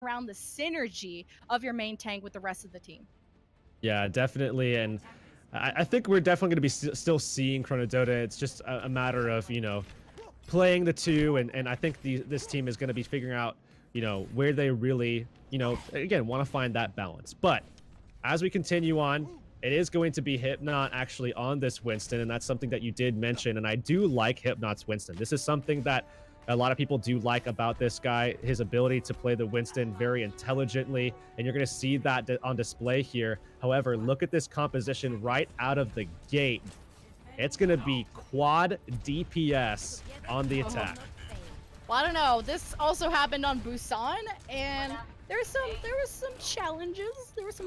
around the synergy of your main tank with the rest of the team. Yeah, definitely. And I think we're definitely going to be still seeing Chronodota. It's just a matter of, playing the two. And I think this team is going to be figuring out, where they really, again, want to find that balance. But as we continue on, it is going to be Hypnot actually on this Winston. And that's something that you did mention. And I do like Hypnot's Winston. This is something that a lot of people do like about this guy, his ability to play the Winston very intelligently, and you're going to see that on display here. However, look at this composition right out of the gate. It's going to be quad DPS on the attack. Well, I don't know. This also happened on Busan, and there was some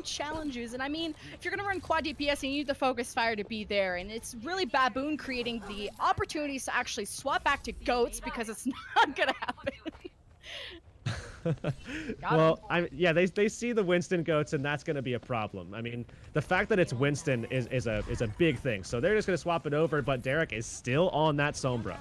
challenges. And I mean, if you're gonna run quad DPS, you need the focus fire to be there, and it's really Baboon creating the opportunities to actually swap back to goats, because it's not gonna happen. Well, yeah, they see the Winston goats, and that's going to be a problem. I mean, the fact that it's Winston is a big thing. So they're just going to swap it over, but Derek is still on that Sombra.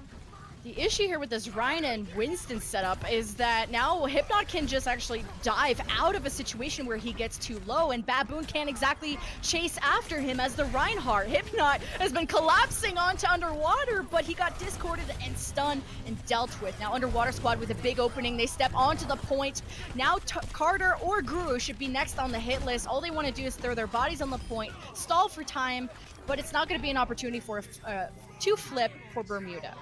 The issue here with this Ryan and Winston setup is that now Hypnot can just actually dive out of a situation where he gets too low, and Baboon can't exactly chase after him as the Reinhardt. Hypnot has been collapsing onto Underwater, but he got discorded and stunned and dealt with. Now Underwater squad with a big opening, they step onto the point. Now Carter or Guru should be next on the hit list. All they want to do is throw their bodies on the point, stall for time, but it's not going to be an opportunity for to flip for Bermuda.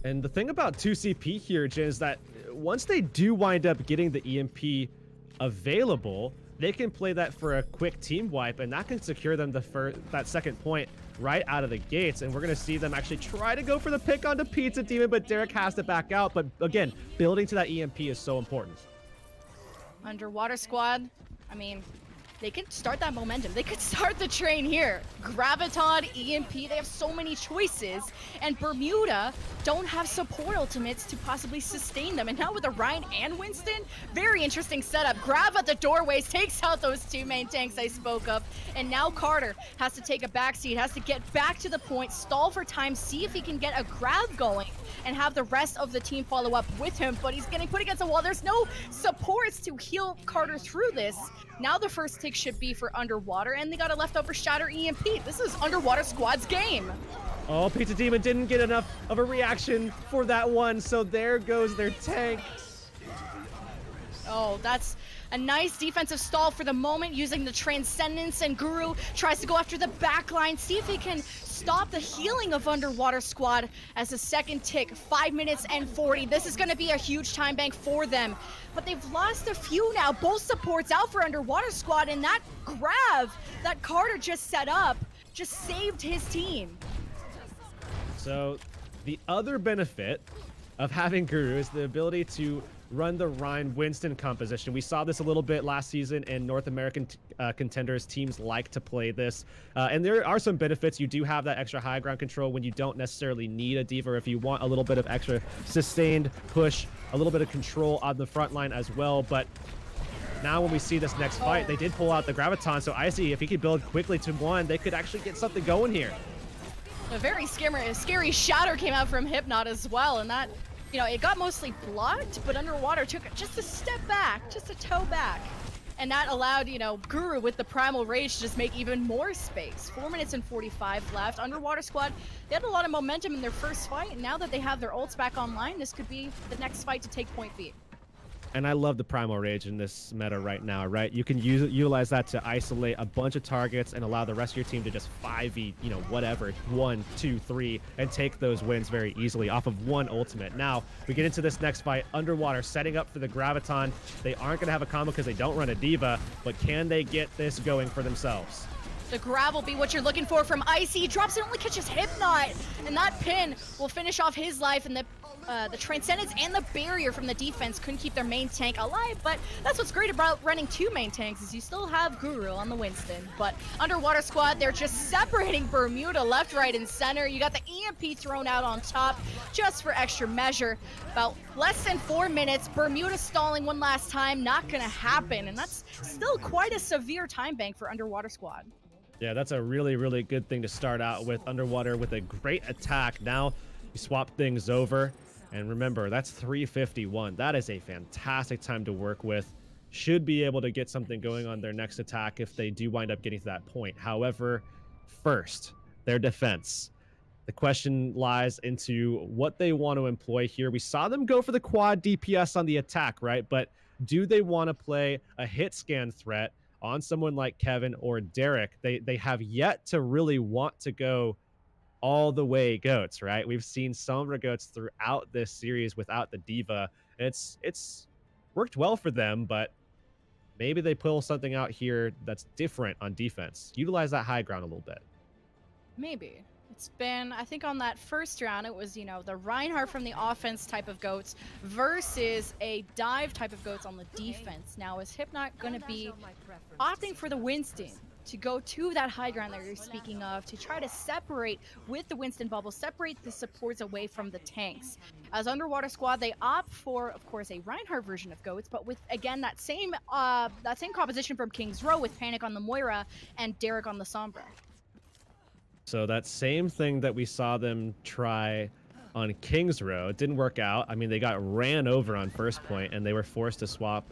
And the thing about 2CP here, Jin, is that once they do wind up getting the EMP available, they can play that for a quick team wipe, and that can secure them that second point right out of the gates. And we're going to see them actually try to go for the pick onto Pizza Demon, but Derek has to back out. But again, building to that EMP is so important. Underwater squad, I mean, they could start that momentum. They could start the train here. Graviton, EMP, they have so many choices. And Bermuda don't have support ultimates to possibly sustain them. And now with Orion and Winston, very interesting setup. Grav at the doorways takes out those two main tanks I spoke of. And now Carter has to take a backseat, has to get back to the point, stall for time, see if he can get a grab going, and have the rest of the team follow up with him. But he's getting put against the wall. There's no supports to heal Carter through this. Now the first tick should be for Underwater, and they got a leftover Shatter EMP. This is Underwater Squad's game. Oh, Pizza Demon didn't get enough of a reaction for that one, so there goes their tank. Oh, that's a nice defensive stall for the moment, using the Transcendence, and Guru tries to go after the backline, see if he can stop the healing of Underwater Squad as the second tick, 5 minutes and 40. This is going to be a huge time bank for them, but they've lost a few now. Both supports out for Underwater Squad, and that grab that Carter just set up just saved his team. So the other benefit of having Guru is the ability to run the Ryan Winston composition. We saw this a little bit last season in North American Contenders. Teams like to play this. And there are some benefits. You do have that extra high ground control when you don't necessarily need a diva, or if you want a little bit of extra sustained push, a little bit of control on the front line as well. But now when we see this next fight, they did pull out the Graviton. So Icy, if he could build quickly to one, they could actually get something going here. A very scary Shatter came out from Hypnot as well, and that, it got mostly blocked, but Underwater took just a step back, just a toe back. And that allowed, Guru with the Primal Rage to just make even more space. 4 minutes and 45 left. Underwater Squad, they had a lot of momentum in their first fight, and now that they have their ults back online, this could be the next fight to take point B. And I love the Primal Rage in this meta right now, right? You can utilize that to isolate a bunch of targets and allow the rest of your team to just 5v, whatever, 1, 2, 3, and take those wins very easily off of one ultimate. Now, we get into this next fight. Underwater setting up for the Graviton. They aren't going to have a combo because they don't run a diva, but can they get this going for themselves? The grab will be what you're looking for from Icy. He drops it, only catches Hypnot, and that pin will finish off his life, and the Transcendence and the barrier from the defense couldn't keep their main tank alive, but that's what's great about running two main tanks, is you still have Guru on the Winston. But Underwater Squad, they're just separating Bermuda left, right, and center. You got the EMP thrown out on top just for extra measure. About less than 4 minutes, Bermuda stalling one last time, not gonna happen, and that's still quite a severe time bank for Underwater Squad. Yeah, that's a really, really good thing to start out with. Underwater with a great attack. Now you swap things over. And remember, that's 351. That is a fantastic time to work with. Should be able to get something going on their next attack if they do wind up getting to that point. However, first, their defense. The question lies into what they want to employ here. We saw them go for the quad DPS on the attack, right? But do they want to play a hit scan threat on someone like Kevin or Derek? They have yet to really want to go all the way goats, right? We've seen Sombra goats throughout this series without the diva. It's worked well for them, but maybe they pull something out here that's different on defense. Utilize that high ground a little bit. Maybe. It's been, I think on that first round, it was, you know, the Reinhardt from the offense type of goats versus a dive type of goats on the defense. Now, is Hypnot going to be opting for the Winston to go to that high ground that you're speaking of, to try to separate with the Winston bubble, separate the supports away from the tanks? As Underwater Squad, they opt for, of course, a Reinhardt version of goats, but with, again, that same composition from King's Row with Panic on the Moira and Derek on the Sombra. So that same thing that we saw them try on King's Row, it didn't work out. I mean, they got ran over on first point, and they were forced to swap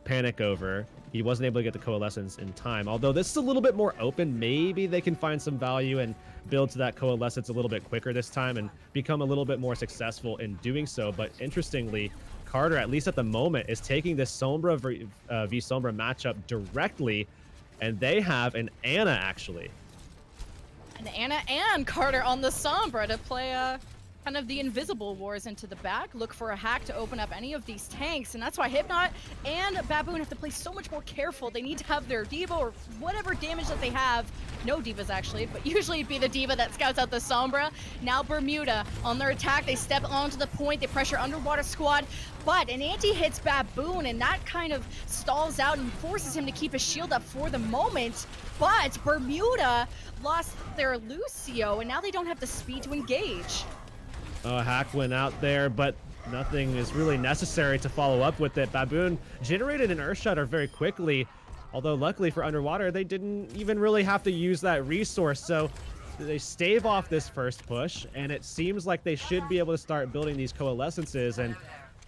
Panic over. He wasn't able to get the Coalescence in time. Although this is a little bit more open, maybe they can find some value and build to that Coalescence a little bit quicker this time and become a little bit more successful in doing so. But interestingly, Carter, at least at the moment, is taking this Sombra v Sombra matchup directly, and they have an Ana, actually. And Ana and Carter on the Sombra to play kind of the invisible wars into the back, look for a hack to open up any of these tanks, and that's why Hypnot and Baboon have to play so much more careful. They need to have their diva or whatever damage that they have. No divas actually, but usually it'd be the diva that scouts out the Sombra. Now Bermuda on their attack, they step onto the point, they pressure Underwater Squad, but an anti hits Baboon, and that kind of stalls out and forces him to keep his shield up for the moment. But Bermuda lost their Lucio, and now they don't have the speed to engage. Oh, a hack went out there, but nothing is really necessary to follow up with it. Baboon generated an Earth Shatter very quickly, although luckily for Underwater, they didn't even really have to use that resource. So they stave off this first push, and it seems like they should be able to start building these Coalescences. And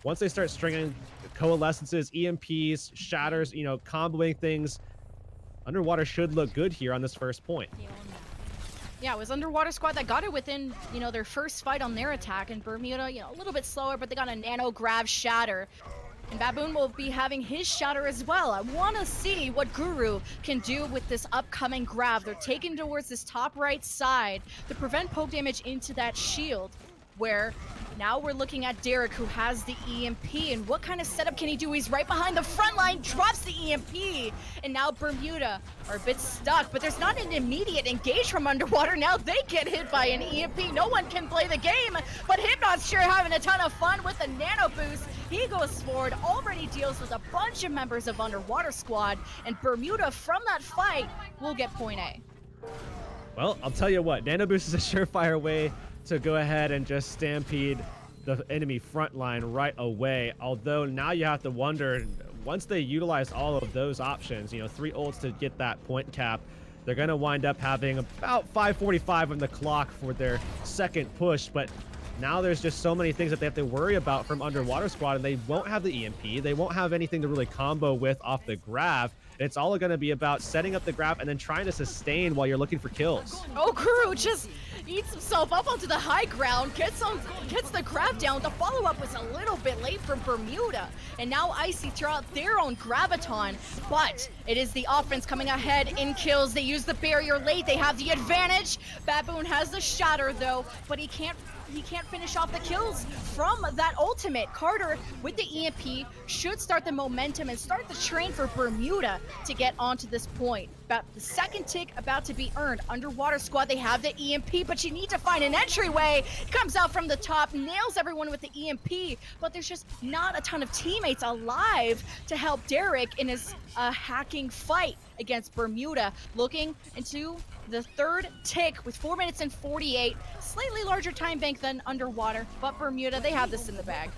once they start stringing Coalescences, EMPs, Shatters, you know, comboing things, Underwater should look good here on this first point. Yeah, it was Underwater Squad that got it within, you know, their first fight on their attack, and Bermuda, you know, a little bit slower, but they got a nano grab shatter. And Baboon will be having his shatter as well. I want to see what Guru can do with this upcoming grab. They're taken towards this top right side to prevent poke damage into that shield, where now we're looking at Derek, who has the EMP, and what kind of setup can he do? He's right behind the front line, drops the EMP, and now Bermuda are a bit stuck, but there's not an immediate engage from Underwater. Now they get hit by an EMP. No one can play the game, but Hypnot's sure having a ton of fun with the nano boost. He goes forward, already deals with a bunch of members of Underwater Squad, and Bermuda from that fight will get point A. Well, I'll tell you what, nano boost is a surefire way to go ahead and just stampede the enemy front line right away. Although now you have to wonder, once they utilize all of those options, you know, 3 ults to get that point cap, they're going to wind up having about 5:45 on the clock for their second push. But now there's just so many things that they have to worry about from Underwater Squad, and they won't have the EMP. They won't have anything to really combo with off the grab. It's all going to be about setting up the grab and then trying to sustain while you're looking for kills. Oh, Guru just eats himself up onto the high ground, gets the grab down. The follow-up was a little bit late from Bermuda, and now Icy throw out their own Graviton, but it is the offense coming ahead in kills. They use the barrier late, they have the advantage. Baboon has the shatter though, but he can't finish off the kills from that ultimate. Carter with the EMP should start the momentum and start the train for Bermuda to get onto this point. About the second tick about to be earned. Underwater Squad, they have the EMP, but you need to find an entryway. Comes out from the top, nails everyone with the EMP, but there's just not a ton of teammates alive to help Derek in his hacking fight against Bermuda. Looking into the third tick with 4 minutes and 48. Slightly larger time bank than Underwater, but Bermuda, they have this in the bag.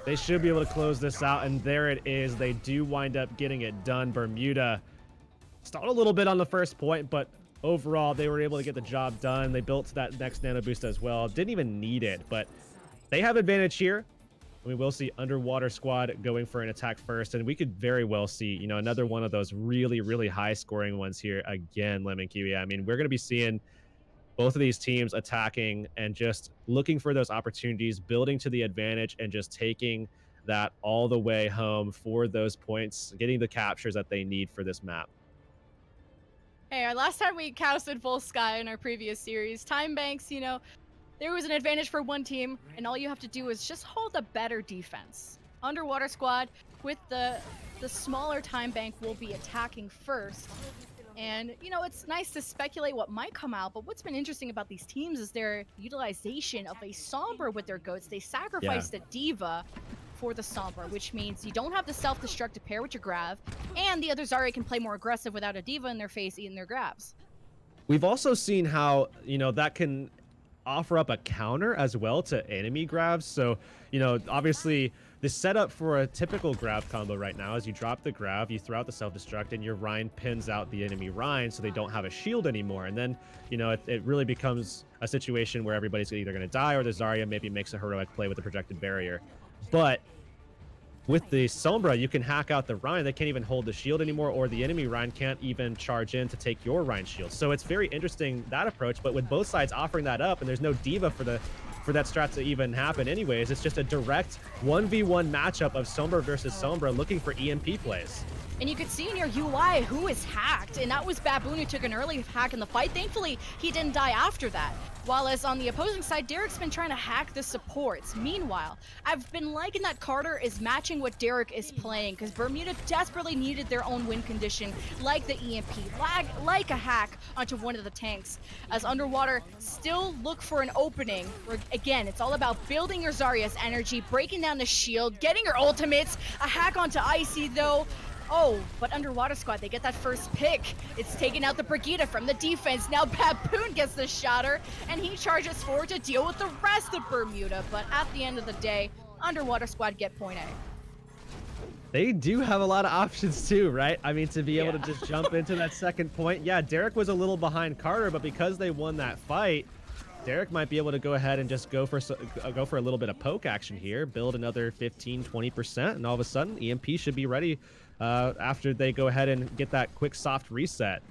They should be able to close this out, and there it is. They do wind up getting it done. Bermuda stalled a little bit on the first point, but overall, they were able to get the job done. They built that next nano boost as well. Didn't even need it, but they have advantage here. We will see Underwater Squad going for an attack first, and we could very well see, you know, another one of those really, really high-scoring ones here again, Lemon Kiwi. I mean, we're going to be seeing both of these teams attacking and just looking for those opportunities, building to the advantage, and just taking that all the way home for those points, getting the captures that they need for this map. Hey, last time we casted Full Sky in our previous series, time banks, you know, there was an advantage for one team, and all you have to do is just hold a better defense. Underwater Squad, with the smaller time bank, will be attacking first. And, you know, it's nice to speculate what might come out, but what's been interesting about these teams is their utilization of a Sombra with their goats. They sacrificed a Diva for the Sombra, which means you don't have the self-destruct to pair with your Grav, and the other Zarya can play more aggressive without a Diva in their face eating their Gravs. We've also seen how, you know, that can offer up a counter as well to enemy grabs. So, you know, obviously the setup for a typical grab combo right now is you drop the grab, you throw out the self-destruct, and your Rein pins out the enemy Rein so they don't have a shield anymore. And then, you know, it really becomes a situation where everybody's either going to die or the Zarya maybe makes a heroic play with the projected barrier. But with the Sombra, you can hack out the Rein. They can't even hold the shield anymore, or the enemy Rein can't even charge in to take your Rein shield. So it's very interesting, that approach, but with both sides offering that up, and there's no Diva for that strat to even happen anyways, it's just a direct 1v1 matchup of Sombra versus Sombra looking for EMP plays. And you could see in your UI who is hacked, and that was Baboon, who took an early hack in the fight. Thankfully, he didn't die after that. While as on the opposing side, Derek's been trying to hack the supports. Meanwhile, I've been liking that Carter is matching what Derek is playing, because Bermuda desperately needed their own win condition, like the EMP, like a hack onto one of the tanks. As Underwater still look for an opening, where again, it's all about building your Zarya's energy, breaking down the shield, getting your ultimates, a hack onto Icy though. Oh, but Underwater Squad, they get that first pick. It's taking out the Brigitte from the defense. Now Baboon gets the shatter, and he charges forward to deal with the rest of Bermuda. But at the end of the day, Underwater Squad get point A. They do have a lot of options too, right? I mean, to be able to just jump into that second point. Yeah, Derek was a little behind Carter, but because they won that fight, Derek might be able to go ahead and just go for a little bit of poke action here, build another 15-20%, and all of a sudden EMP should be ready after they go ahead and get that quick soft reset.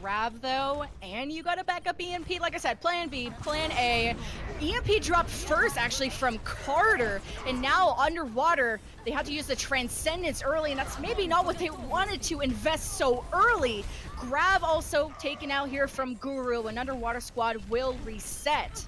Grab though, and you got a backup EMP. Like I said, plan B, plan A. EMP dropped first actually from Carter, and now Underwater, they had to use the Transcendence early, and that's maybe not what they wanted to invest so early. Grab also taken out here from Guru, and Underwater Squad will reset.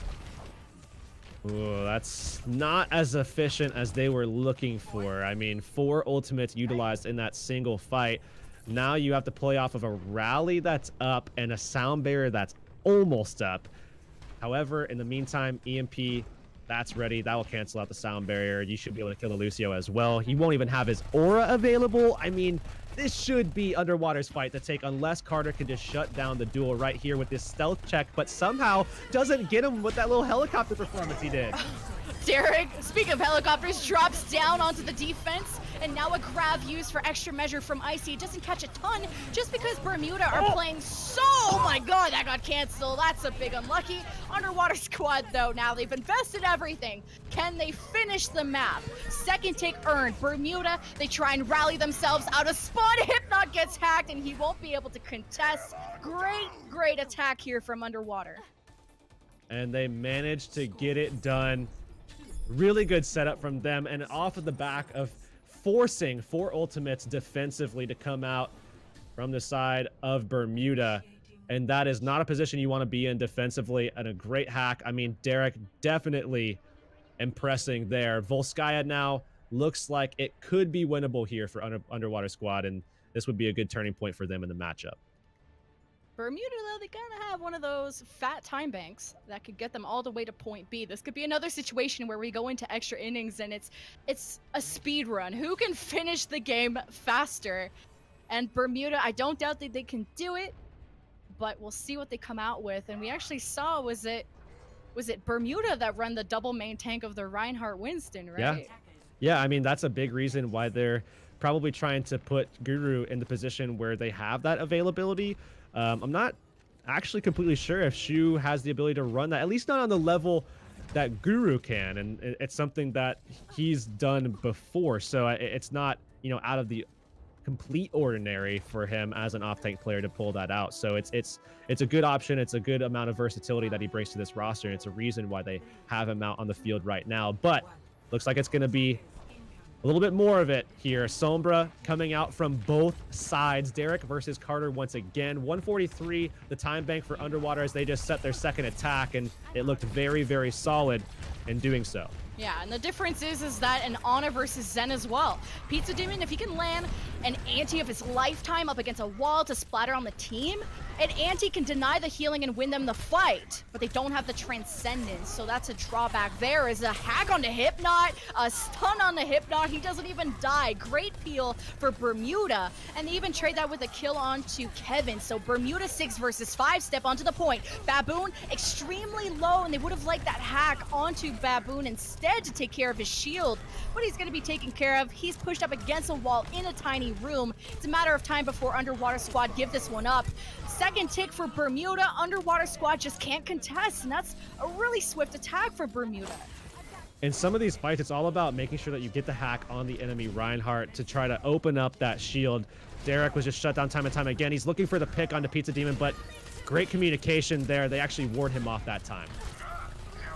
Ooh, that's not as efficient as they were looking for. I mean, 4 ultimates utilized in that single fight. Now you have to play off of a rally that's up and a sound barrier that's almost up. However, in the meantime, EMP, that's ready. That will cancel out the sound barrier. You should be able to kill the Lucio as well. He won't even have his aura available. I mean, this should be Underwater's fight to take, unless Carter can just shut down the duel right here with this stealth check, but somehow doesn't get him with that little helicopter performance he did. Derek, speaking of helicopters, drops down onto the defense, and now a grab used for extra measure from Icy. It doesn't catch a ton just because Bermuda are playing so... Oh my god, that got canceled. That's a big unlucky. Underwater Squad, though, now they've invested everything. Can they finish the map? Second take earned. Bermuda, they try and rally themselves out of spot. Hypnot gets hacked, and he won't be able to contest. Great attack here from Underwater. And they managed to get it done. Really good setup from them, and off of the back of forcing 4 ultimates defensively to come out from the side of Bermuda. And that is not a position you want to be in defensively, and a great hack. I mean, Derek definitely impressing there. Volskaya now looks like it could be winnable here for Underwater Squad, and this would be a good turning point for them in the matchup. Bermuda, though, they kind of have one of those fat time banks that could get them all the way to point B. This could be another situation where we go into extra innings and it's a speed run. Who can finish the game faster? And Bermuda, I don't doubt that they can do it, but we'll see what they come out with. And we actually saw, was it Bermuda that ran the double main tank of the Reinhardt Winston, right? Yeah, I mean, that's a big reason why they're probably trying to put Guru in the position where they have that availability. I'm not actually completely sure if Shu has the ability to run that, at least not on the level that Guru can, and it's something that he's done before. So it's not, you know, out of the complete ordinary for him as an off-tank player to pull that out. So it's a good option. It's a good amount of versatility that he brings to this roster, and it's a reason why they have him out on the field right now. But looks like it's going to be a little bit more of it here. Sombra coming out from both sides. Derek versus Carter once again. 143 the time bank for Underwater as they just set their second attack, and it looked very, very solid in doing so. Yeah, and the difference is that an Ana versus Zen as well. Pizza Demon, if he can land an anti of his lifetime up against a wall to splatter on the team, an anti can deny the healing and win them the fight, but they don't have the transcendence, so that's a drawback. There is a hack on the Hypnot, a stun on the Hypnot. He doesn't even die. Great peel for Bermuda, and they even trade that with a kill onto Kevin. So Bermuda 6 versus 5, step onto the point. Baboon extremely low, and they would have liked that hack onto Baboon instead to take care of his shield, but he's going to be taken care of. He's pushed up against a wall in a tiny room. It's a matter of time before Underwater Squad give this one up. Second tick for Bermuda. Underwater Squad just can't contest, and that's a really swift attack for Bermuda. In some of these fights, it's all about making sure that you get the hack on the enemy Reinhardt to try to open up that shield. Derek was just shut down time and time again. He's looking for the pick onto Pizza Demon, but great communication there. They actually ward him off that time.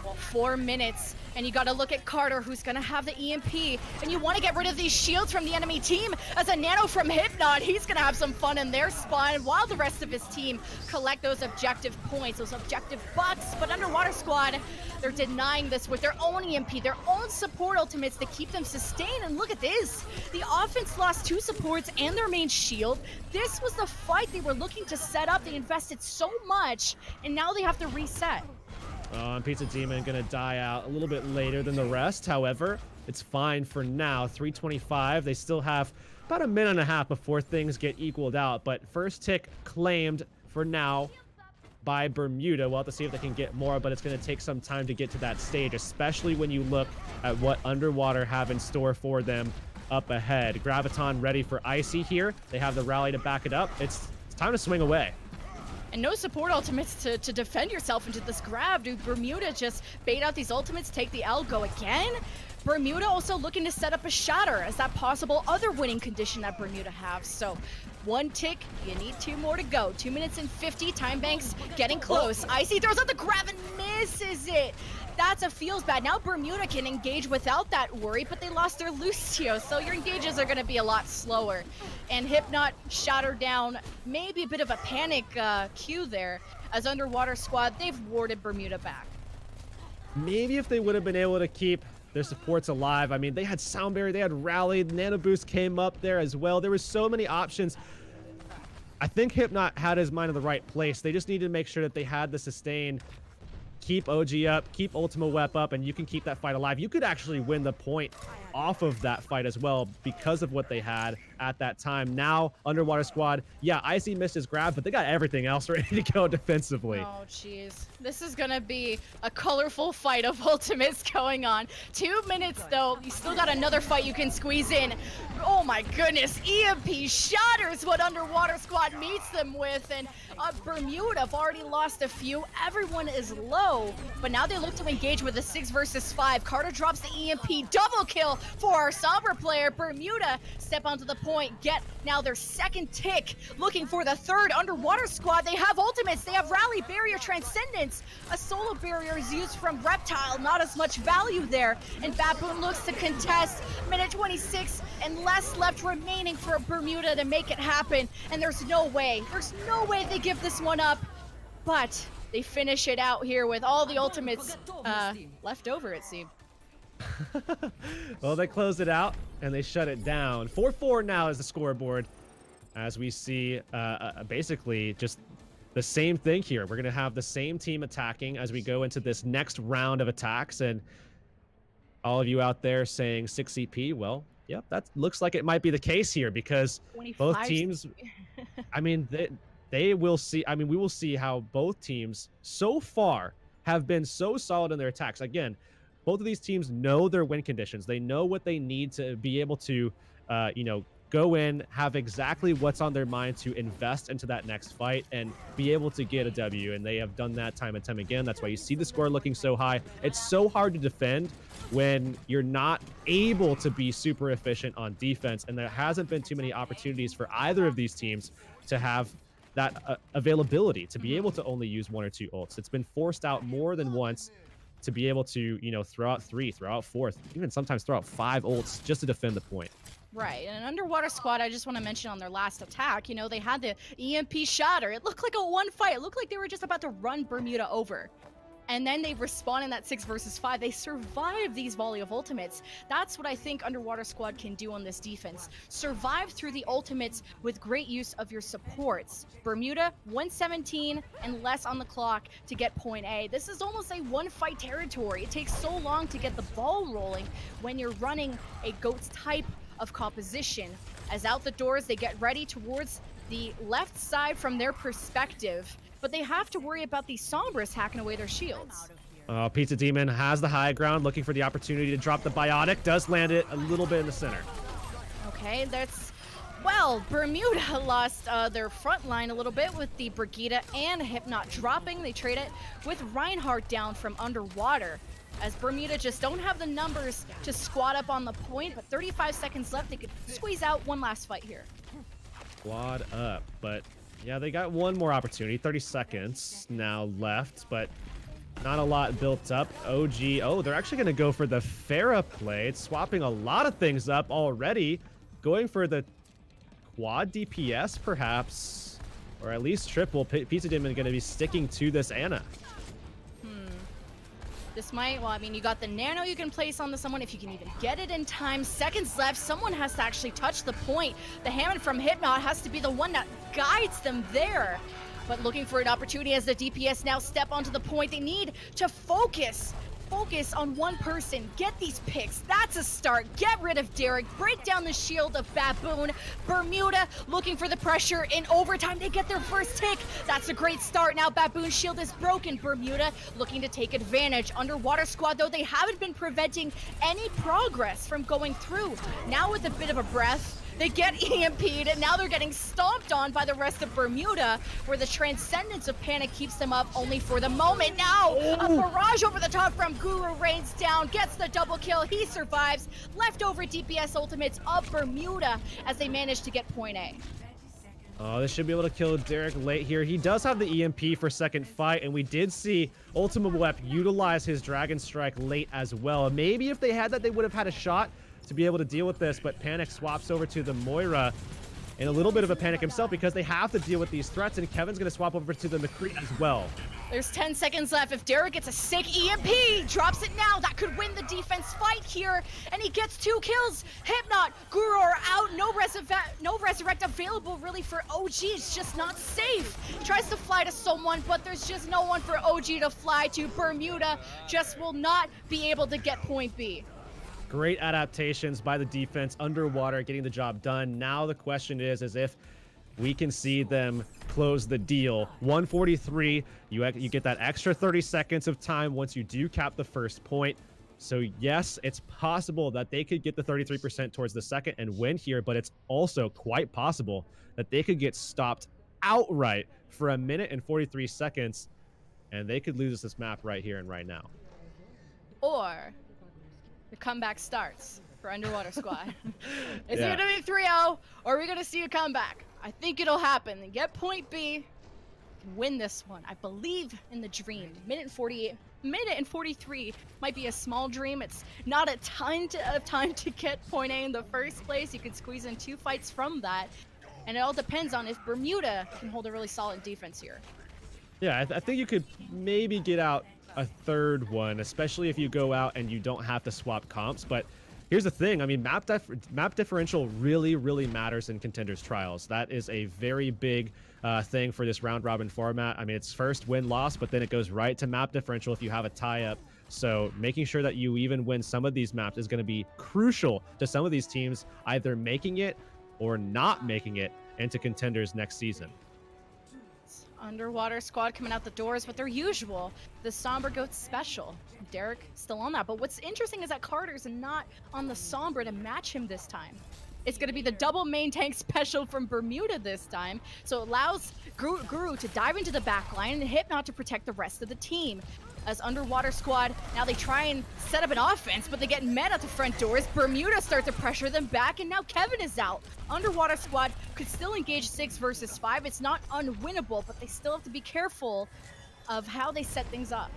Well, 4 minutes, and you got to look at Carter, who's going to have the EMP, and you want to get rid of these shields from the enemy team. As a nano from Hypnot, he's going to have some fun in their spawn while the rest of his team collect those objective points, those objective bucks. But Underwater Squad, they're denying this with their own EMP, their own support ultimates to keep them sustained. And look at this, the offense lost 2 supports and their main shield. This was the fight they were looking to set up. They invested so much, and now they have to reset. And Pizza Demon gonna die out a little bit later than the rest. However, it's fine for now. 325. They still have about a minute and a half before things get equaled out. But first tick claimed for now by Bermuda. We'll have to see if they can get more, but it's going to take some time to get to that stage, especially when you look at what Underwater have in store for them up ahead. Graviton ready for Icy here. They have the rally to back it up. It's time to swing away. And no support ultimates to defend yourself into this grab. Do Bermuda just bait out these ultimates, take the L, go again? Bermuda also looking to set up a shatter as that possible other winning condition that Bermuda have. So 1 tick, you need 2 more to go. 2 minutes and 50, time banks getting close. Icy throws out the grab and misses it. That's a feels bad. Now Bermuda can engage without that worry, but they lost their Lucio, so your engages are going to be a lot slower. And Hypnot shatter down, maybe a bit of a panic cue there, as Underwater Squad, they've warded Bermuda back. Maybe if they would have been able to keep their supports alive. I mean, they had Sound Barrier, they had Rally, Nano Boost came up there as well. There was so many options. I think Hypnot had his mind in the right place. They just needed to make sure that they had the sustain. Keep OG up, keep Ultima Wep up, and you can keep that fight alive. You could actually win the point off of that fight as well because of what they had at that time. Now, Underwater Squad, yeah, Icy missed his grab, but they got everything else ready to go defensively. Oh, jeez. This is gonna be a colorful fight of ultimates going on. 2 minutes, though. You still got another fight you can squeeze in. Oh my goodness, EMP shatters what Underwater Squad meets them with, and Bermuda have already lost a few. Everyone is low, but now they look to engage with a 6 versus 5. Carter drops the EMP, double kill for our Sombra player. Bermuda step onto the point, get now their second tick, looking for the third. Underwater Squad, they have ultimates, they have Rally, Barrier, Transcendence. A solo barrier is used from Reptile, not as much value there, and Baboon looks to contest. Minute 26 and less left remaining for Bermuda to make it happen, and there's no way they give this one up, but they finish it out here with all the ultimates left over, it seems. Well, they closed it out and they shut it down. 4-4 now is the scoreboard, as we see basically just the same thing here. We're going to have the same team attacking as we go into this next round of attacks, and all of you out there saying 6 CP, well, yep, that looks like it might be the case here, because both teams, I mean, they will see, I mean, we will see how both teams so far have been so solid in their attacks. Again, both of these teams know their win conditions. They know what they need to be able to, you know, go in, have exactly what's on their mind to invest into that next fight and be able to get a W. And they have done that time and time again. That's why you see the score looking so high. It's so hard to defend when you're not able to be super efficient on defense. And there hasn't been too many opportunities for either of these teams to have that availability to be able to only use 1 or 2 ults. It's been forced out more than once to be able to, you know, throw out 3, throw out 4, even sometimes throw out 5 ults just to defend the point. Right, and Underwater Squad, I just want to mention on their last attack, you know, they had the EMP shatter. It looked like a one fight. It looked like they were just about to run Bermuda over. And then they respawn in that 6 versus 5. They survive these volley of ultimates. That's what I think Underwater Squad can do on this defense. Survive through the ultimates with great use of your supports. Bermuda, 117 and less on the clock to get point A. This is almost a one-fight territory. It takes so long to get the ball rolling when you're running a GOATS type of composition. As out the doors, they get ready towards the left side from their perspective. But they have to worry about these Sombras hacking away their shields. Pizza Demon has the high ground, looking for the opportunity to drop the Biotic. Does land it a little bit in the center. Okay, that's... Well, Bermuda lost their front line a little bit with the Brigida and Hypnot dropping. They trade it with Reinhardt down from underwater. As Bermuda just don't have the numbers to squat up on the point, but 35 seconds left. They could squeeze out one last fight here. Squad up, but... yeah, they got one more opportunity. 30 seconds now left, but not a lot built up. OG, oh, they're actually going to go for the Pharah play. It's swapping a lot of things up already. Going for the quad DPS, perhaps, or at least triple. Pizza Demon going to be sticking to this Ana. This might, well, I mean, you got the nano you can place on someone if you can even get it in time. Seconds left. Someone has to actually touch the point. The Hammond from Hypnot has to be the one that guides them there. But looking for an opportunity as the DPS now step onto the point. They need to focus on one person. Get these picks. That's a start. Get rid of Derek. Break down the shield of Baboon. Bermuda looking for the pressure in overtime. They get their first tick. That's a great start. Now Baboon's shield is broken. Bermuda looking to take advantage. Underwater Squad, though, they haven't been preventing any progress from going through. Now with a bit of a breath, they get EMP'd, and now they're getting stomped on by the rest of Bermuda, where the transcendence of panic keeps them up only for the moment. Now, a barrage over the top from Guru rains down, gets the double kill, he survives. Leftover DPS ultimates of Bermuda as they manage to get point A. Oh, they should be able to kill Derek late here. He does have the EMP for second fight, and we did see Ultima Wep utilize his Dragon Strike late as well. Maybe if they had that, they would have had a shot to be able to deal with this, but Panic swaps over to the Moira in a little bit of a panic himself because they have to deal with these threats, and Kevin's going to swap over to the McCree as well. There's 10 seconds left. If Derek gets a sick EMP, drops it now, that could win the defense fight here, and he gets 2 kills. Hypnot, Guru are out, no resurrect available really for OG. It's just not safe. He tries to fly to someone, but there's just no one for OG to fly to. Bermuda just will not be able to get point B. Great adaptations by the defense underwater, getting the job done. Now the question is if we can see them close the deal. 143, you get that extra 30 seconds of time once you do cap the first point. So yes, it's possible that they could get the 33% towards the second and win here, but it's also quite possible that they could get stopped outright for 1 minute and 43 seconds, and they could lose this map right here and right now. Or the comeback starts for Underwater Squad. Is it gonna be 3-0, or are we gonna see a comeback? I think it'll happen. They get point B, win this one. I believe in the dream. Minute and 43 might be a small dream. It's not a ton of time to get point A in the first place. You could squeeze in 2 fights from that, and it all depends on if Bermuda can hold a really solid defense here. Yeah, I think you could maybe get out a third one, especially if you go out and you don't have to swap comps. But here's the thing, I mean, map differential really matters in Contenders trials. That is a very big thing for this round robin format. I mean, it's first win-loss, but then it goes right to map differential if you have a tie-up. So making sure that you even win some of these maps is going to be crucial to some of these teams either making it or not making it into Contenders next season. Underwater Squad coming out the doors with their usual, the Sombra Goats special. Derek still on that, but what's interesting is that Carter's not on the Sombra to match him this time. It's going to be the double main tank special from Bermuda this time. So it allows Guru to dive into the back line and Hypnot to protect the rest of the team. As Underwater Squad, now they try and set up an offense, but they get met at the front doors. Bermuda start to pressure them back, and now Kevin is out. Underwater Squad could still engage 6 versus 5. It's not unwinnable, but they still have to be careful of how they set things up.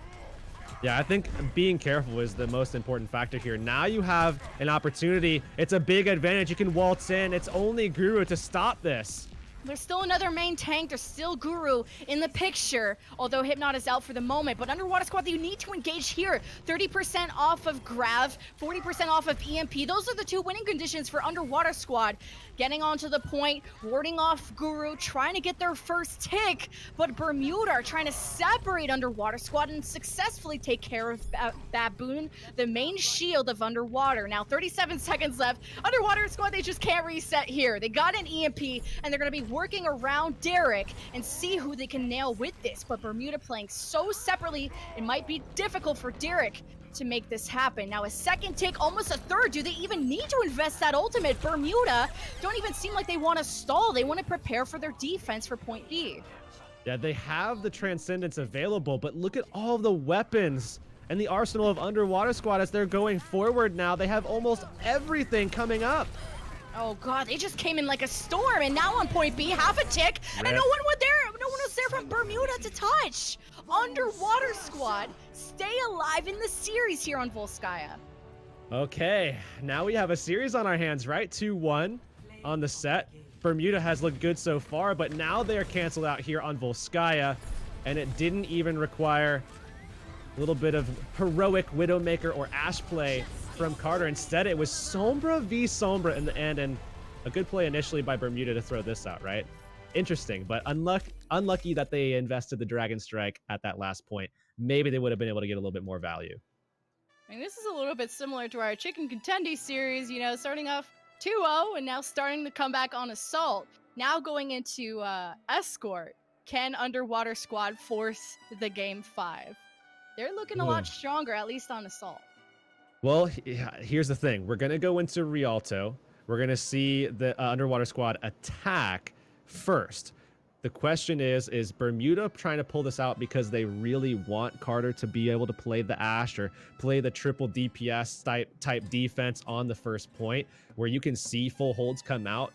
Yeah, I think being careful is the most important factor here. Now you have an opportunity. It's a big advantage. You can waltz in. It's only Guru to stop this. There's still another main tank. There's still Guru in the picture, although Hypnot is out for the moment. But Underwater Squad, you need to engage here. 30% off of Grav, 40% off of EMP. Those are the 2 winning conditions for Underwater Squad. Getting onto the point, warding off Guru, trying to get their first tick. But Bermuda are trying to separate Underwater Squad and successfully take care of Baboon, the main shield of Underwater. Now 37 seconds left. Underwater Squad, they just can't reset here. They got an EMP, and they're going to be working around Derek and see who they can nail with this. But Bermuda playing so separately, it might be difficult for Derek to make this happen. Now a second tick, almost a third. Do they even need to invest that ultimate? Bermuda don't even seem like they want to stall. They want to prepare for their defense for point B. Yeah, they have the Transcendence available, but look at all the weapons and the arsenal of Underwater Squad as they're going forward now. They have almost everything coming up. Oh god, they just came in like a storm, and now on point B, half a tick, and no one was there from Bermuda to touch. Underwater Squad stay alive in the series here on Volskaya. Okay, now we have a series on our hands, right? 2-1 on the set. Bermuda has looked good so far, but now they're canceled out here on Volskaya, and it didn't even require a little bit of heroic Widowmaker or Ash play from Carter. Instead, it was Sombra v Sombra in the end, and a good play initially by Bermuda to throw this out, right? Interesting, but unlucky that they invested the Dragon Strike at that last point. Maybe they would have been able to get a little bit more value. I mean, this is a little bit similar to our Chicken Contenders series, you know, starting off 2-0 and now starting to come back on Assault. Now going into Escort. Can Underwater Squad force the game 5? They're looking a lot stronger, at least on Assault. Well, here's the thing. We're going to go into Rialto. We're going to see the Underwater Squad attack first. The question is Bermuda trying to pull this out because they really want Carter to be able to play the Ashe or play the triple DPS type defense on the first point, where you can see full holds come out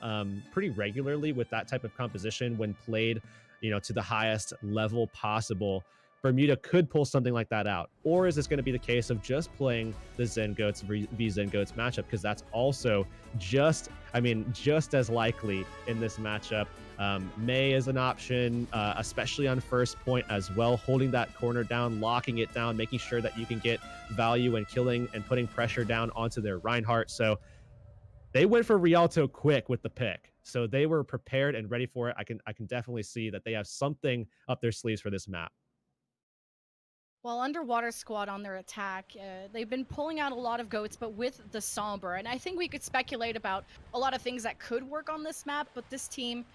pretty regularly with that type of composition when played, you know, to the highest level possible. Bermuda could pull something like that out. Or is this going to be the case of just playing the Zen Goats v Zen Goats matchup? Because that's also just as likely in this matchup. May is an option, especially on first point as well, holding that corner down, locking it down, making sure that you can get value and killing and putting pressure down onto their Reinhardt. So they went for Rialto quick with the pick. So they were prepared and ready for it. I can definitely see that they have something up their sleeves for this map. Well, Underwater Squad on their attack, they've been pulling out a lot of goats, but with the Sombra. And I think we could speculate about a lot of things that could work on this map, but this team,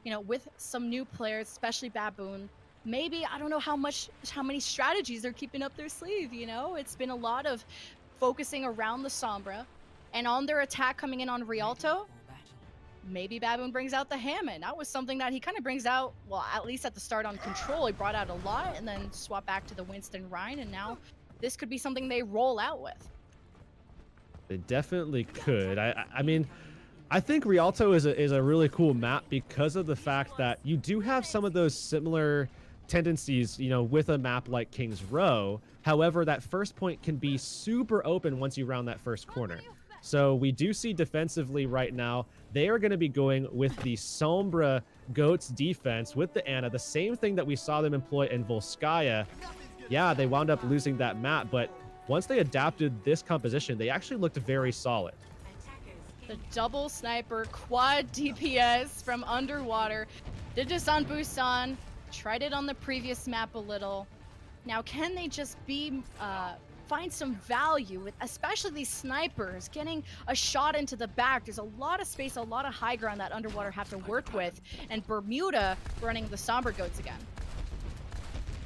you know, with some new players, especially Baboon, maybe, I don't know how many strategies they're keeping up their sleeve, you know? It's been a lot of focusing around the Sombra, and on their attack coming in on Rialto, maybe Baboon brings out the Hammond. That was something that he kind of brings out, well, at least at the start on Control, he brought out a lot, and then swap back to the Winston Rhine, and now this could be something they roll out with. They definitely could. I mean, I think Rialto is a really cool map because of the fact that you do have some of those similar tendencies, you know, with a map like King's Row. However, that first point can be super open once you round that first corner. So we do see defensively right now, they are going to be going with the Sombra Goats defense with the Ana, the same thing that we saw them employ in Volskaya. Yeah, they wound up losing that map, but once they adapted this composition, they actually looked very solid. The double sniper quad DPS from Underwater. Did this on Busan, tried it on the previous map a little. Now, can they just be find some value with especially these snipers getting a shot into the back? There's a lot of space, a lot of high ground that Underwater have to work with, and Bermuda running the Sombra Goats again.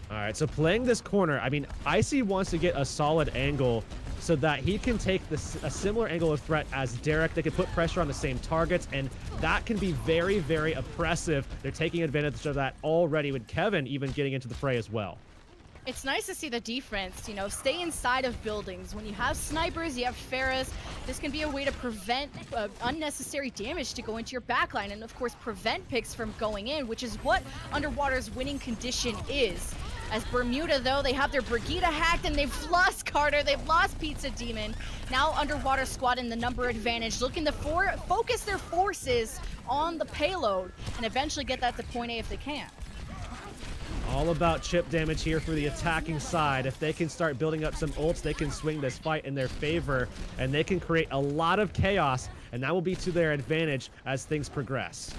All right, so playing this corner, I mean, Icy wants to get a solid angle so that he can take a similar angle of threat as Derek. They can put pressure on the same targets, and that can be very, very oppressive. They're taking advantage of that already, with Kevin even getting into the fray as well. It's nice to see the defense, you know, stay inside of buildings. When you have snipers, you have Ferris, this can be a way to prevent unnecessary damage to go into your backline, and of course prevent picks from going in, which is what Underwater's winning condition is. As Bermuda, though, they have their Brigida hacked, and they've lost Carter, they've lost Pizza Demon. Now Underwater Squad in the number advantage, looking to focus their forces on the payload and eventually get that to point A if they can. All about chip damage here for the attacking side. If they can start building up some ults, they can swing this fight in their favor, and they can create a lot of chaos, and that will be to their advantage as things progress.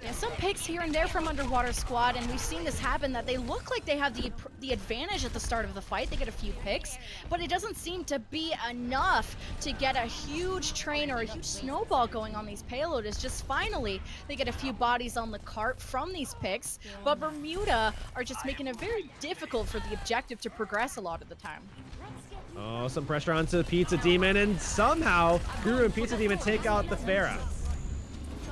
Yeah, some picks here and there from Underwater Squad, and we've seen this happen, that they look like they have the advantage at the start of the fight. They get a few picks, but it doesn't seem to be enough to get a huge train or a huge snowball going on these payload. It's just finally they get a few bodies on the cart from these picks, but Bermuda are just making it very difficult for the objective to progress a lot of the time. Oh, some pressure onto Pizza Demon, and somehow Guru and Pizza Demon take out the Pharah.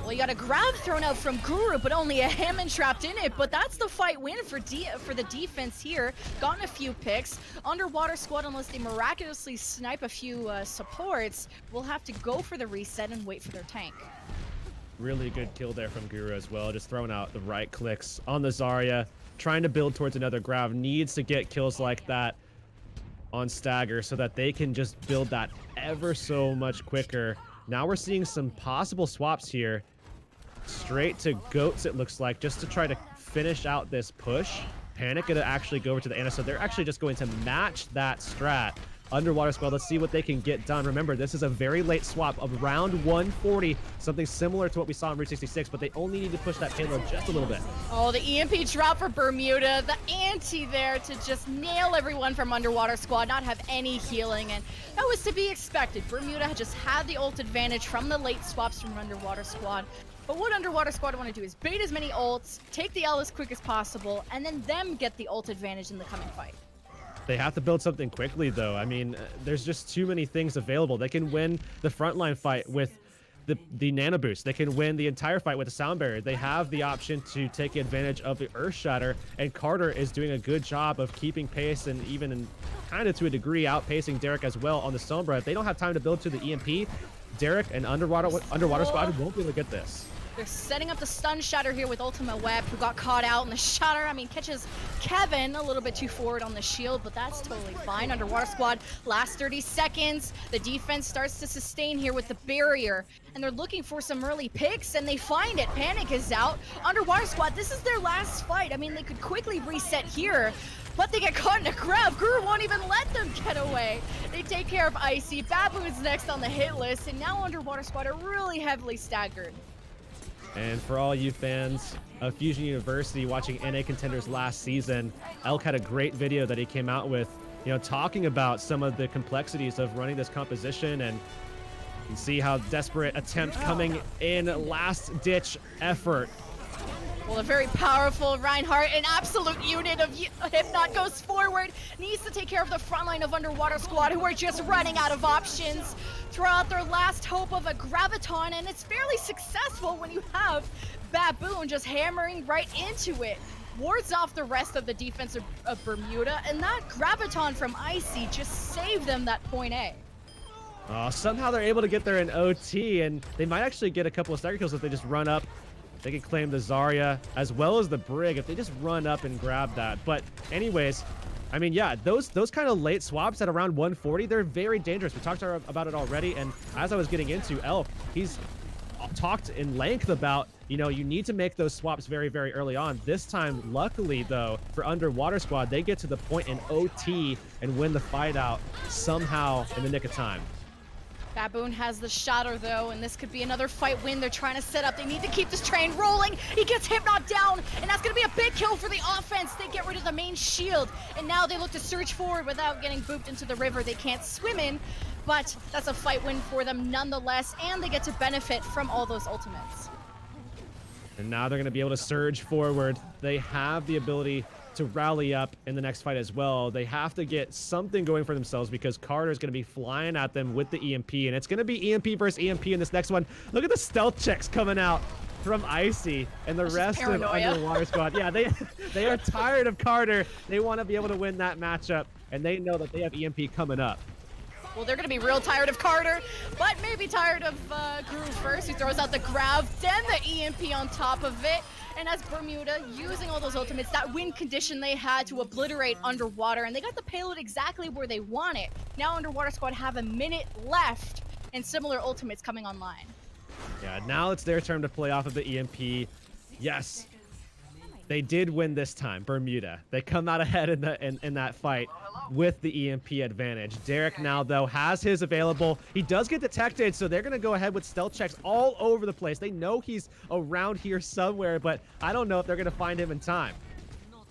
Well, you got a grab thrown out from Guru, but only a Hammond trapped in it. But that's the fight win for the defense here. Gotten a few picks. Underwater Squad, unless they miraculously snipe a few supports, will have to go for the reset and wait for their tank. Really good kill there from Guru as well. Just throwing out the right clicks on the Zarya. Trying to build towards another grab. Needs to get kills like that on Stagger so that they can just build that ever so much quicker. Now we're seeing some possible swaps here. Straight to Goats, it looks like, just to try to finish out this push. Panic gonna actually go over to the Ana, so they're actually just going to match that strat. Underwater Squad, let's see what they can get done. Remember, this is a very late swap of round 140, something similar to what we saw in Route 66, but they only need to push that payload just a little bit. Oh, the EMP drop for Bermuda, the ante there to just nail everyone from Underwater Squad, not have any healing, and that was to be expected. Bermuda just had the ult advantage from the late swaps from Underwater Squad. But what Underwater Squad want to do is bait as many ults, take the L as quick as possible, and then them get the ult advantage in the coming fight. They have to build something quickly, though. I mean, there's just too many things available. They can win the frontline fight with the nano boost. They can win the entire fight with the sound barrier. They have the option to take advantage of the earth shatter, and Carter is doing a good job of keeping pace and even kind of to a degree outpacing Derek as well on the Sombra. If they don't have time to build to the EMP, Derek and Underwater Squad won't be able to get this. They're setting up the stun shatter here with Ultimate Web, who got caught out in the shatter. I mean, catches Kevin a little bit too forward on the shield, but that's totally fine. Underwater Squad, last 30 seconds. The defense starts to sustain here with the barrier, and they're looking for some early picks, and they find it. Panic is out. Underwater Squad, this is their last fight. I mean, they could quickly reset here, but they get caught in a grab. Guru won't even let them get away. They take care of Icy. Baboon's next on the hit list, and now Underwater Squad are really heavily staggered. And for all you fans of Fusion University watching NA Contenders last season, Elk had a great video that he came out with, you know, talking about some of the complexities of running this composition, and you can see how desperate attempt coming in, last ditch effort. Well, a very powerful Reinhardt, an absolute unit of Hypnot goes forward, needs to take care of the front line of Underwater Squad, who are just running out of options. Throw out their last hope of a Graviton, and it's fairly successful when you have Baboon just hammering right into it. Wards off the rest of the defense of Bermuda, and that Graviton from Icy just saved them that point A. Somehow they're able to get there in OT, and they might actually get a couple of stagger kills if they just run up. They can claim the Zarya as well as the Brig if they just run up and grab that. But anyways, I mean, yeah, those kind of late swaps at around 140, they're very dangerous. We talked about it already, and as I was getting into Elk, he's talked in length about, you know, you need to make those swaps very, very early on. This time, luckily, though, for Underwater Squad, they get to the point in OT and win the fight out somehow in the nick of time. Baboon has the shatter though, and this could be another fight win they're trying to set up. They need to keep this train rolling. He gets Hypnot down, and that's gonna be a big kill for the offense. They get rid of the main shield, and now they look to surge forward without getting booped into the river they can't swim in, but that's a fight win for them nonetheless, and they get to benefit from all those ultimates. And now they're gonna be able to surge forward. They have the ability to rally up in the next fight as well. They have to get something going for themselves because Carter's going to be flying at them with the EMP, and it's going to be EMP versus EMP in this next one. Look at the stealth checks coming out from Icy and the rest of Underwater Squad. Yeah, they are tired of Carter. They want to be able to win that matchup, and they know that they have EMP coming up. Well, they're going to be real tired of Carter, but maybe tired of Groove first, who throws out the grab, then the EMP on top of it. And as Bermuda, using all those ultimates, that win condition they had to obliterate Underwater, and they got the payload exactly where they want it. Now Underwater Squad have a minute left, and similar ultimates coming online. Yeah, now it's their turn to play off of the EMP. Yes, they did win this time, Bermuda. They come out ahead in that fight with the EMP advantage. Derek now, though, has his available. He does get detected, so they're going to go ahead with stealth checks all over the place. They know he's around here somewhere, but I don't know if they're going to find him in time.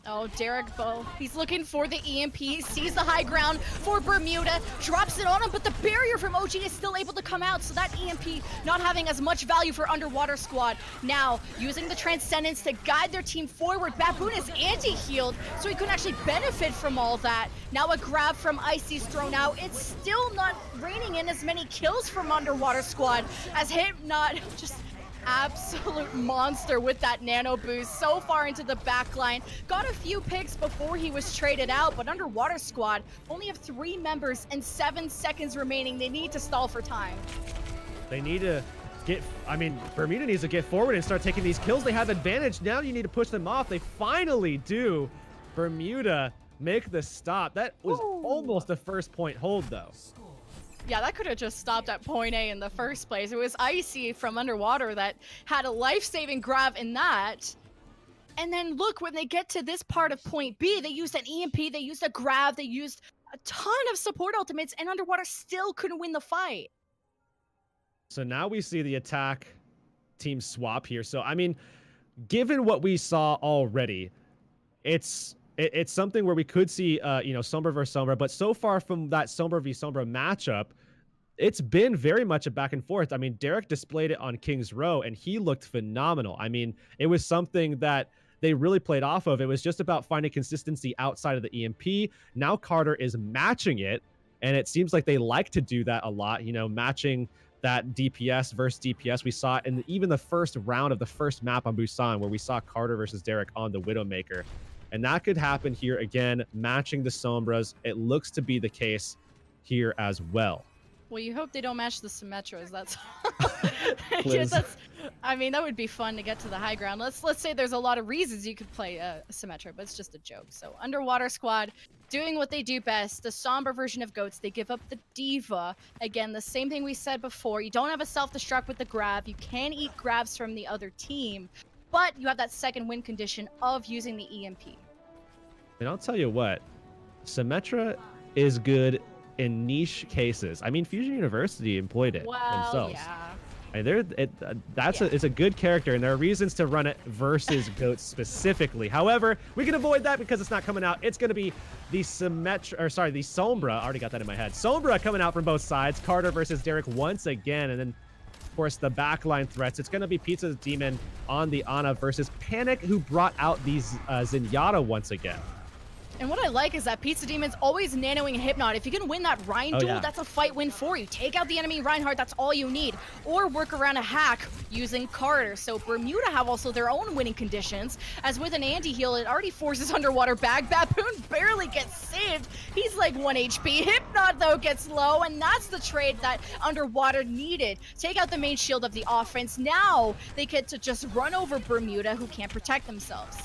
Oh, Derek Bow, he's looking for the EMP, sees the high ground for Bermuda, drops it on him, but the barrier from OG is still able to come out, so that EMP not having as much value for Underwater Squad. Now, using the Transcendence to guide their team forward, Baboon is anti-healed, so he couldn't actually benefit from all that. Now a grab from Icy's thrown out. It's still not raining in as many kills from Underwater Squad, as Hypnot just absolute monster with that nano boost so far into the backline. Got a few picks before he was traded out, but Underwater Squad only have 3 members and 7 seconds remaining. They need to stall for time. They need to get, I mean, Bermuda needs to get forward and start taking these kills. They have advantage. Now you need to push them off. They finally do. Bermuda make the stop. That was almost a first point hold, though. Yeah, that could have just stopped at point A in the first place. It was Icy from Underwater that had a life-saving grab in that. And then look, when they get to this part of point B, they used an EMP, they used a grab, they used a ton of support ultimates, and Underwater still couldn't win the fight. So now we see the attack team swap here. So, I mean, given what we saw already, it's something where we could see, you know, Sombra versus Sombra, but so far from that Sombra v Sombra matchup, it's been very much a back and forth. I mean, Derek displayed it on King's Row, and he looked phenomenal. I mean, it was something that they really played off of. It was just about finding consistency outside of the EMP. Now Carter is matching it, and it seems like they like to do that a lot, you know, matching that DPS versus DPS. We saw it in even the first round of the first map on Busan, where we saw Carter versus Derek on the Widowmaker. And that could happen here again, matching the Sombras. It looks to be the case here as well. Well, you hope they don't match the Symmetras. That's, Liz. I mean, that would be fun to get to the high ground. Let's say there's a lot of reasons you could play a Symmetra, but it's just a joke. So Underwater Squad doing what they do best, the Sombra version of Goats. They give up the Diva. Again, the same thing we said before. You don't have a self-destruct with the grab. You can eat grabs from the other team, but you have that second win condition of using the EMP. And I'll tell you what, Symmetra is good in niche cases. I mean, Fusion University employed it themselves. Yeah. And it's a good character, and there are reasons to run it versus Goats specifically. However, we can avoid that because it's not coming out. It's going to be the Sombra. I already got that in my head. Sombra coming out from both sides. Carter versus Derek once again, and then of course the backline threats. It's going to be Pizza Demon on the Ana versus Panic, who brought out these Zenyatta once again. And what I like is that Pizza Demon's always nanoing Hypnot. If you can win that Rhine duel, that's a fight win for you. Take out the enemy Reinhardt, that's all you need. Or work around a hack using Carter. So Bermuda have also their own winning conditions. As with an anti-heal, it already forces Underwater back. Baboon barely gets saved. He's like 1 HP. Hypnot, though, gets low, and that's the trade that Underwater needed. Take out the main shield of the offense. Now they get to just run over Bermuda, who can't protect themselves.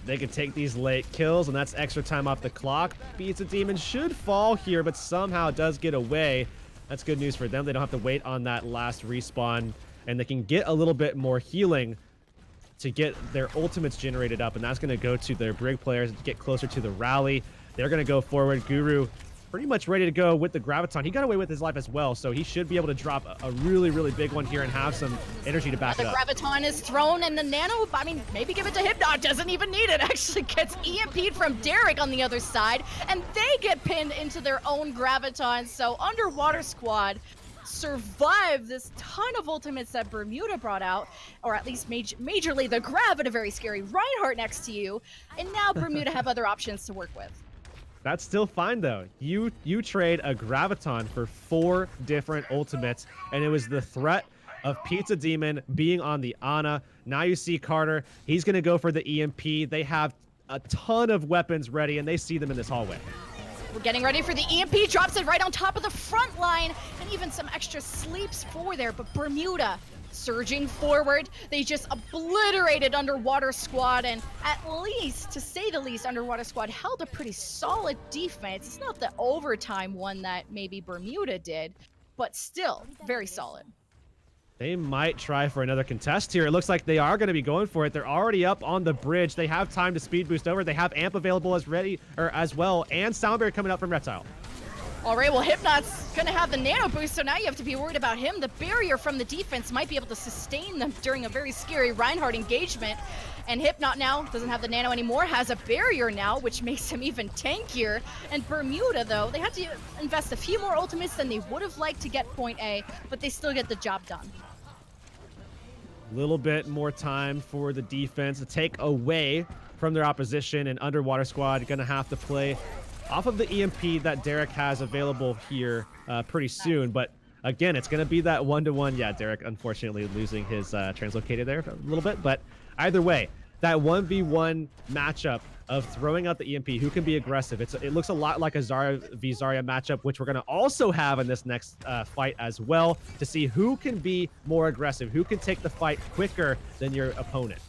They could take these late kills, and that's extra time off the clock. Pizza Demon should fall here, but somehow does get away. That's good news for them. They don't have to wait on that last respawn, and they can get a little bit more healing to get their ultimates generated up, and that's going to go to their Brig players to get closer to the rally. They're going to go forward. Guru pretty much ready to go with the Graviton. He got away with his life as well, so he should be able to drop a really, really big one here and have some energy to back it up. The Graviton is thrown, and the Nano, I mean, maybe give it to Hypnot, doesn't even need it. Actually gets EMP'd from Derek on the other side, and they get pinned into their own Graviton. So Underwater Squad survive this ton of ultimates that Bermuda brought out, or at least majorly the grab and a very scary Reinhardt next to you, and now Bermuda have other options to work with. That's still fine though. You trade a Graviton for 4 different ultimates, and it was the threat of Pizza Demon being on the Ana. Now you see Carter, he's gonna go for the EMP. They have a ton of weapons ready, and they see them in this hallway. We're getting ready for the EMP, drops it right on top of the front line, and even some extra sleeps for there, but Bermuda surging forward. They just obliterated Underwater Squad, and at least, to say the least, Underwater Squad held a pretty solid defense. It's not the overtime one that maybe Bermuda did, but still very solid. They might try for another contest here. It looks like they are going to be going for it. They're already up on the bridge. They have time to speed boost over. They have Amp available as well, and Soundberry coming out from Reptile. All right, well, Hypnot's gonna have the nano boost, so now you have to be worried about him. The barrier from the defense might be able to sustain them during a very scary Reinhardt engagement. And Hypnot now doesn't have the nano anymore, has a barrier now, which makes him even tankier. And Bermuda, though, they had to invest a few more ultimates than they would have liked to get point A, but they still get the job done. A little bit more time for the defense to take away from their opposition, and Underwater Squad gonna have to play off of the EMP that Derek has available here pretty soon. But again, it's going to be that 1-to-1. Yeah, Derek unfortunately losing his translocator there a little bit. But either way, that 1v1 matchup of throwing out the EMP, who can be aggressive. It looks a lot like a Zarya v Zarya matchup, which we're going to also have in this next fight as well, to see who can be more aggressive, who can take the fight quicker than your opponent.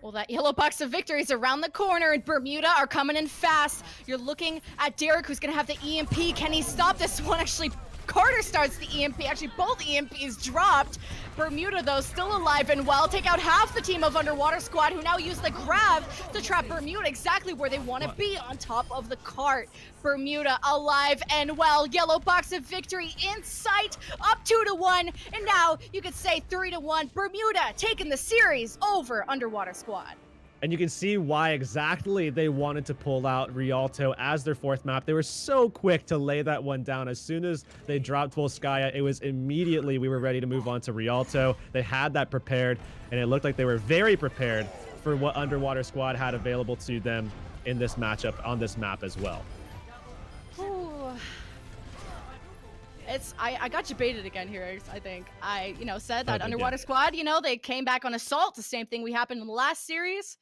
Well, that yellow box of victory is around the corner, and Bermuda are coming in fast. You're looking at Derek, who's going to have the EMP. Can he stop this one? Actually, Carter starts the EMP. Actually, both EMPs dropped. Bermuda, though, still alive and well. Take out half the team of Underwater Squad, who now use the grab to trap Bermuda exactly where they want to be, on top of the cart. Bermuda alive and well. Yellow box of victory in sight, up 2-to-1, and now you could say 3-to-1. Bermuda taking the series over Underwater Squad. And you can see why exactly they wanted to pull out Rialto as their 4th map. They were so quick to lay that one down. As soon as they dropped Volskaya, it was immediately we were ready to move on to Rialto. They had that prepared, and it looked like they were very prepared for what Underwater Squad had available to them in this matchup on this map as well. Ooh. I got debated again here, I think. I said that Underwater Squad, they came back on Assault. The same thing we happened in the last series.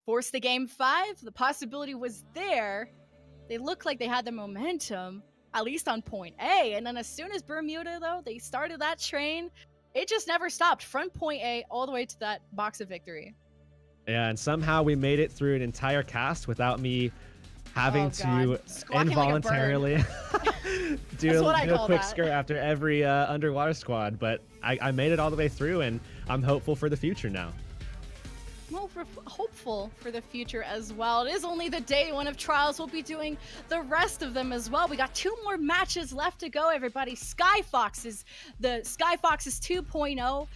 Forced the game 5. The possibility was there. They looked like they had the momentum, at least on point A. And then as soon as Bermuda, though, they started that train, it just never stopped. Front point A all the way to that box of victory. Yeah, and somehow we made it through an entire cast without me having to involuntarily do a quick skirt after every Underwater Squad. But I made it all the way through, and I'm hopeful for the future now. Well, hopeful for the future as well. It is only the day 1 of Trials. We'll be doing the rest of them as well. We got 2 more matches left to go, everybody. Skyfoxes 2.0.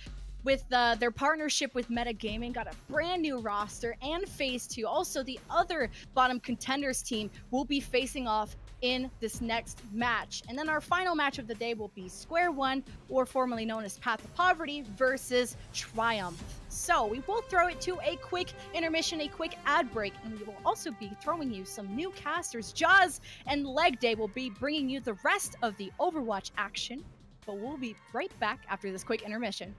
With their partnership with Metagaming, got a brand new roster and Phase 2. Also, the other bottom Contenders team will be facing off in this next match. And then our final match of the day will be Square One, or formerly known as Path to Poverty, versus Triumph. So we will throw it to a quick intermission, a quick ad break, and we will also be throwing you some new casters. Jaws and Leg Day will be bringing you the rest of the Overwatch action, but we'll be right back after this quick intermission.